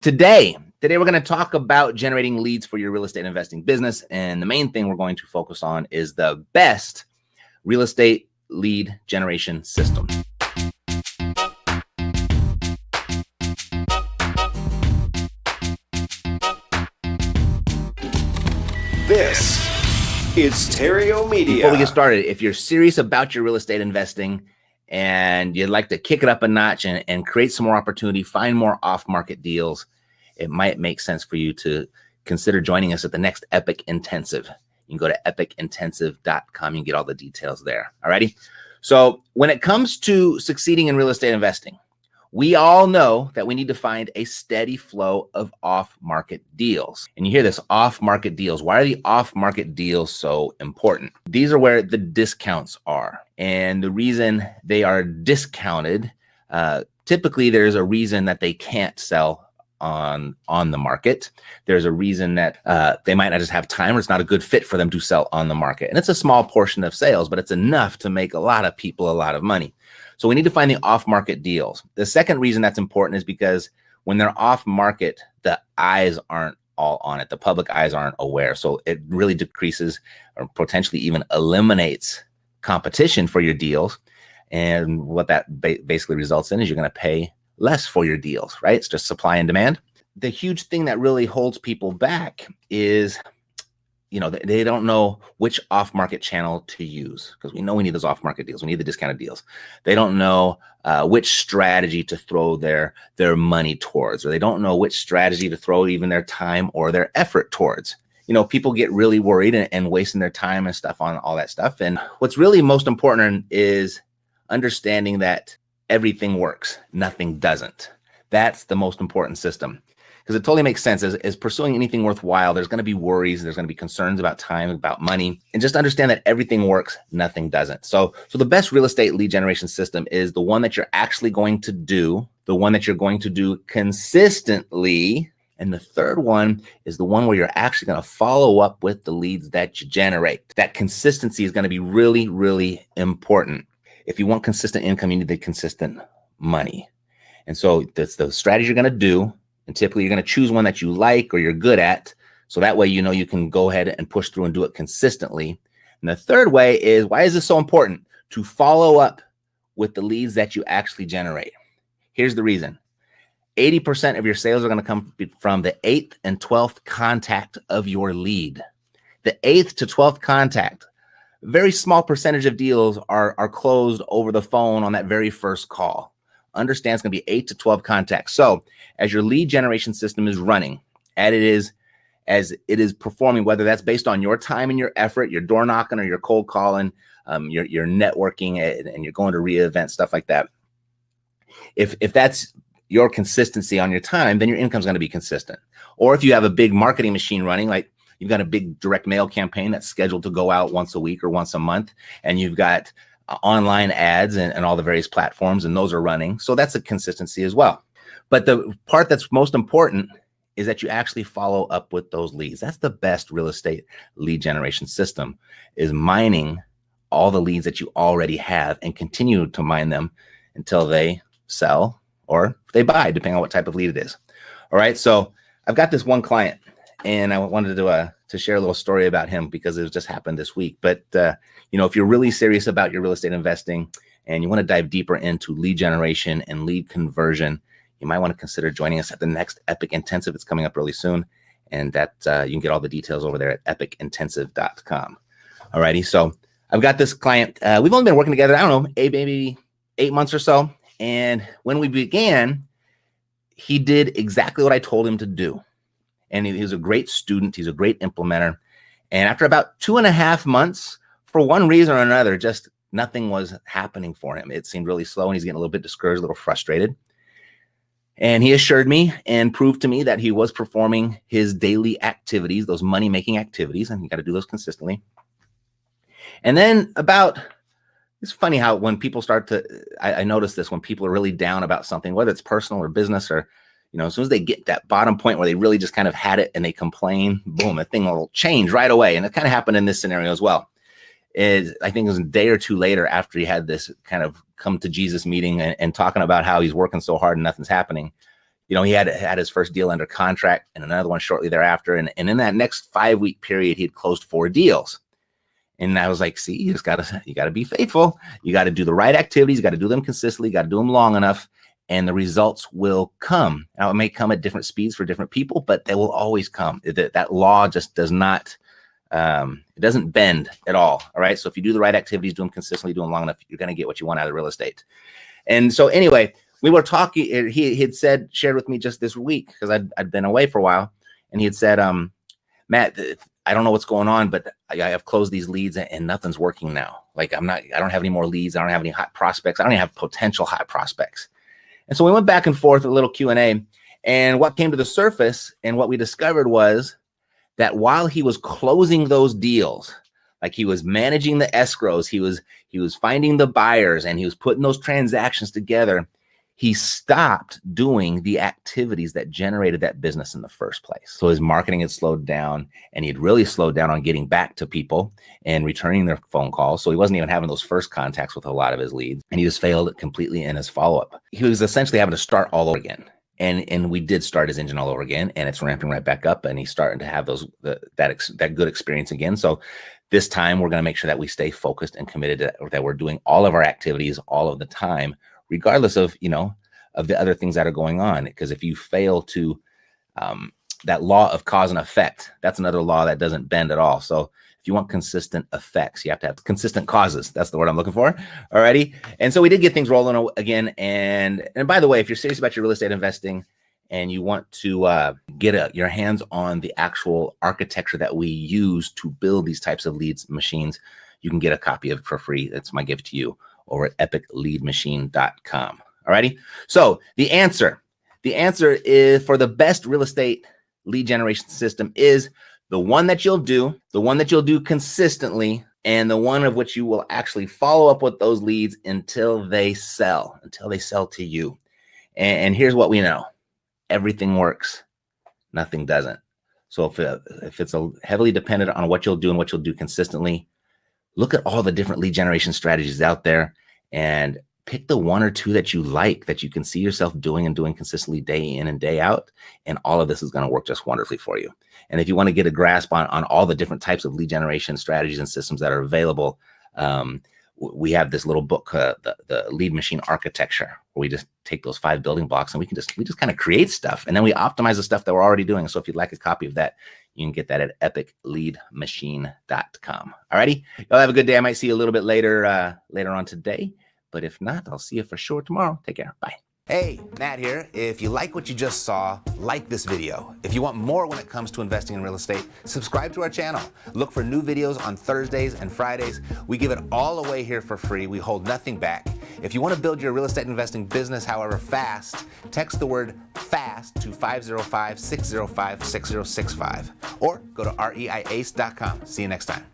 Today we're going to talk about generating leads for your real estate investing business. And the main thing we're going to focus on is the best real estate lead generation system. This is Terrio Media. Before we get started, if you're serious about your real estate investing and you'd like to kick it up a notch and create some more opportunity, find more off-market deals, it might make sense for you to consider joining us at the next Epic Intensive. You can go to epicintensive.com. You can get all the details there. Alrighty. So when it comes to succeeding in real estate investing, we all know that we need to find a steady flow of off-market deals. And you hear this, off-market deals. Why are the off-market deals so important? These are where the discounts are. And the reason they are discounted, typically there's a reason that they can't sell on the market. There's a reason that they might not just have time, or it's not a good fit for them to sell on the market. And it's a small portion of sales, but it's enough to make a lot of people a lot of money. So we need to find the off-market deals. The second reason that's important is because when they're off-market, the eyes aren't all on it. The public eyes aren't aware. So it really decreases or potentially even eliminates competition for your deals. And what that basically results in is you're going to pay less for your deals, right? It's just supply and demand. The huge thing that really holds people back is, they don't know which off-market channel to use, because we know we need those off-market deals. We need the discounted deals. They don't know which strategy to throw their money towards, or they don't know which strategy to throw even their time or their effort towards. People get really worried and wasting their time and stuff on all that stuff. And what's really most important is understanding that everything works, nothing doesn't. That's the most important system. Because it totally makes sense. As pursuing anything worthwhile, there's going to be worries, there's going to be concerns about time, about money, and just understand that everything works, nothing doesn't. So the best real estate lead generation system is the one that you're actually going to do, the one that you're going to do consistently. And the third one is the one where you're actually going to follow up with the leads that you generate. That consistency is going to be really, really important. If you want consistent income, you need the consistent money. And so that's the strategy you're going to do. And typically you're going to choose one that you like or you're good at. So that way, you can go ahead and push through and do it consistently. And the third way is, why is this so important? To follow up with the leads that you actually generate. Here's the reason. 80% of your sales are going to come from the 8th and 12th contact of your lead. The 8th to 12th contact. Very small percentage of deals are closed over the phone on that very first call. Understand it's going to be 8 to 12 contacts. So as your lead generation system is running, as it is performing, whether that's based on your time and your effort, your door knocking or your cold calling, your networking, and you're going to re-events, stuff like that. If that's your consistency on your time, then your income is going to be consistent. Or if you have a big marketing machine running, like you've got a big direct mail campaign that's scheduled to go out once a week or once a month, and you've got online ads and all the various platforms, and those are running. So that's a consistency as well. But the part that's most important is that you actually follow up with those leads. That's the best real estate lead generation system, is mining all the leads that you already have and continue to mine them until they sell or they buy, depending on what type of lead it is. All right. So I've got this one client, and I wanted to share a little story about him because it just happened this week. But, if you're really serious about your real estate investing and you want to dive deeper into lead generation and lead conversion, you might want to consider joining us at the next Epic Intensive. It's coming up really soon. And that you can get all the details over there at epicintensive.com. All righty. So I've got this client. We've only been working together, I don't know, maybe 8 months or so. And when we began, he did exactly what I told him to do. And he was a great student. He's a great implementer. And after about 2.5 months, for one reason or another, just nothing was happening for him. It seemed really slow, and he's getting a little bit discouraged, a little frustrated. And he assured me and proved to me that he was performing his daily activities, those money-making activities, and you got to do those consistently. And then it's funny how when people I notice this, when people are really down about something, whether it's personal or business, or as soon as they get that bottom point where they really just kind of had it and they complain, boom, the thing will change right away. And it kind of happened in this scenario as well. I think it was a day or two later after he had this kind of come to Jesus meeting and talking about how he's working so hard and nothing's happening. he had his first deal under contract and another one shortly thereafter. And in that next 5-week period, he had closed 4 deals. And I was like, see, you gotta be faithful. You got to do the right activities. You got to do them consistently. You got to do them long enough, and the results will come. Now, it may come at different speeds for different people, but they will always come. That law just does not, it doesn't bend at all. All right. So if you do the right activities, do them consistently, do them long enough, you're going to get what you want out of real estate. And so anyway, we were talking, he had shared with me just this week, because I'd been away for a while, and he had said, Matt, I don't know what's going on, but I have closed these leads and nothing's working now. Like I don't have any more leads. I don't have any hot prospects. I don't even have potential hot prospects. And so we went back and forth with a little Q&A, and what came to the surface and what we discovered was that while he was closing those deals, like he was managing the escrows, he was finding the buyers, and he was putting those transactions together, he stopped doing the activities that generated that business in the first place. So his marketing had slowed down, and he'd really slowed down on getting back to people and returning their phone calls. So he wasn't even having those first contacts with a lot of his leads, and he just failed completely in his follow-up. He was essentially having to start all over again. And we did start his engine all over again, and it's ramping right back up, and he's starting to have that good experience again. So this time we're going to make sure that we stay focused and committed to that we're doing all of our activities all of the time, regardless of, of the other things that are going on. Because if you fail to, that law of cause and effect, that's another law that doesn't bend at all. So if you want consistent effects, you have to have consistent causes. That's the word I'm looking for. Alrighty. And so we did get things rolling again. And by the way, if you're serious about your real estate investing and you want to get your hands on the actual architecture that we use to build these types of leads machines, you can get a copy of it for free. That's my gift to you over at epicleadmachine.com. Alrighty. So the answer is, for the best real estate lead generation system, is the one that you'll do consistently, and the one of which you will actually follow up with those leads until they sell to you. And here's what we know: everything works, nothing doesn't. So if it's heavily dependent on what you'll do and what you'll do consistently, look at all the different lead generation strategies out there and pick the one or two that you like, that you can see yourself doing and doing consistently day in and day out. And all of this is going to work just wonderfully for you. And if you want to get a grasp on all the different types of lead generation strategies and systems that are available, we have this little book, the Lead Machine Architecture, where we just take those 5 building blocks and we just kind of create stuff, and then we optimize the stuff that we're already doing. So if you'd like a copy of that, you can get that at epicleadmachine.com. Alrighty, y'all have a good day. I might see you a little bit later on today, but if not, I'll see you for sure tomorrow. Take care. Bye. Hey, Matt here. If you like what you just saw, like this video. If you want more when it comes to investing in real estate, subscribe to our channel. Look for new videos on Thursdays and Fridays. We give it all away here for free. We hold nothing back. If you want to build your real estate investing business, however, fast, text the word FAST to 505-605-6065 or go to reiace.com. See you next time.